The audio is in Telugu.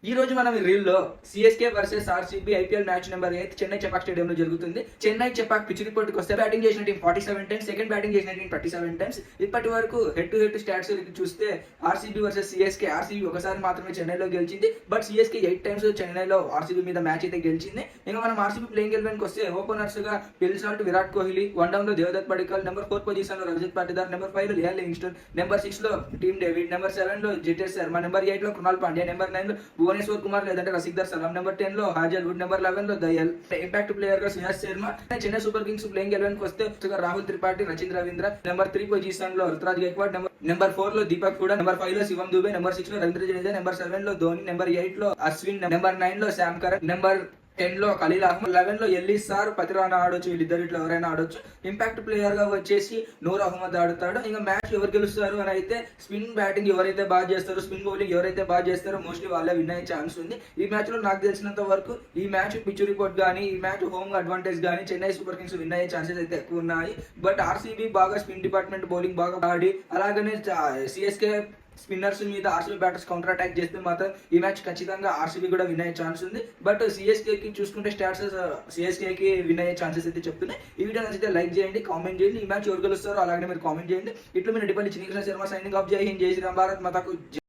ఈ రోజు మనం రీల్లో CSK versus RCB IPL match number 8 Chennai Chepauk stadium లో జరుగుతుంది. చెన్నై చెపాక్ పిచ్ రిపోర్ట్ కి వస్తే బ్యాటింగ్ చేసిన టీం 47 టైమ్స్, సెకండ్ బ్యాటింగ్ చేసిన టీం 37 టైమ్స్. ఇప్పటి వరకు హెడ్ టు హెడ్ స్టాట్స్ చూస్తే ఆర్సీబీ వర్సెస్ సిఎస్కే, ఆర్సీబీ ఒకసారి మాత్రమే చెన్నైలో గెలిచింది. బట్ సిఎస్కే 8 టైమ్స్ చెన్నైలో ఆర్సీబీ మీద మ్యాచ్ అయితే గెలిచింది. ఇంకా మనం ఆర్సీబీ ప్లేయింగ్ ఎలెవెన్ కి వస్తే ఓపెనర్స్ గా పిల్ salt, Virat Kohli, one down లో దేవదత్ పడికల్, నెంబర్ 4 పొజిషన్ లో రజత్ పాటిదార్, నెంబర్ 5 లో లియాన్ లివింగ్స్టన్, నెంబర్ 6 లో టీమ్ డేవిడ్, నెంబర్ 7 లో జితేష్ శర్మ, నెంబర్ 8 లో కృణాల్ పాండ్యా, నెంబర్ 9 లో భువనేశ్వర్ కుమార్ లేదంటే రసిక్దర్ సలాం, నెంబర్ 10 లో హాజల్ వుడ్, నెంబర్ 11 లో దయల్. ఇంపాక్ట్ ప్లేయర్ గా Suyash Sharma. Chennai super Kings playing eleven కి వస్తే రాహుల్ త్రిపాఠి, రచిన్ రవీంద్ర, నెంబర్ 3 పొజిషన్ లో రుతురాజ్ గైక్వాడ్, నెంబర్ 4 లో దీపక్ హూడా, నెంబర్ 5 లో శివం దుబే, నెంబర్ 6 లో రవీంద్ర జడేజా, నెంబర్ 7 లో ధోని, నెంబర్ 8 లో అశ్విన్, నెంబర్ 9 లో శామ్ కరణ్, నెంబర్ 10 లో ఖలీల్ అహ్మద్, 11 లో ఎల్లీసార్, పతిరానా ఆడొచ్చు, వీళ్ళిద్దరిట్లో ఎవరైనా ఆడొచ్చు. ఇంపాక్ట్ ప్లేయర్ గా వచ్చేసి నూర్ అహ్మద్ ఆడుతాడు. ఇంకా మ్యాచ్ ఎవరు గెలుస్తారు అని అయితే స్పిన్ బ్యాటింగ్ ఎవరైతే బాగా చేస్తారో, స్పిన్ బౌలింగ్ ఎవరైతే బాగా చేస్తారో మోస్ట్లీ వాళ్ళే విన్ అయ్యే ఛాన్స్ ఉంది. ఈ మ్యాచ్ లో నాకు తెలిసినంత వరకు ఈ మ్యాచ్ పిచ్ రిపోర్ట్ కానీ, ఈ మ్యాచ్ హోమ్ అడ్వాంటేజ్ కానీ చెన్నై సూపర్ కింగ్స్ విన్ అయ్యే ఛాన్సెస్ అయితే ఎక్కువ ఉన్నాయి. బట్ ఆర్సీబీ బాగా స్పిన్ డిపార్ట్మెంట్ బౌలింగ్ బాగా ఆడి, అలాగనే సిఎస్కే స్పిన్నర్స్ మీద ఆర్సీబీ బ్యాటర్స్ కౌంటర్ అటాక్ చేస్తే మాత్రం ఈ మ్యాచ్ ఖచ్చితంగా ఆర్సీబీ కూడా విన్ అయ్యే ఛాన్స్ ఉంది. బట్ సిఎస్కే కి చూసుకుంటే స్టాట్స్ సిఎస్కే కి విన్ అయ్యే ఛాన్సెస్ అయితే చెప్తున్నాయి. ఈ వీడియో నచ్చితే లైక్ చేయండి, కామెంట్ చేయండి. ఈ మ్యాచ్ ఎవరు గెలుస్తారో అలాగే మీరు కామెంట్ చేయండి. ఇట్లా మీరు డిపెండ్ చిన్న శర్మ సైనింగ్ ఆఫ్. జై హింద్, జై శ్రీరామ్, భారత్ మాతాకు.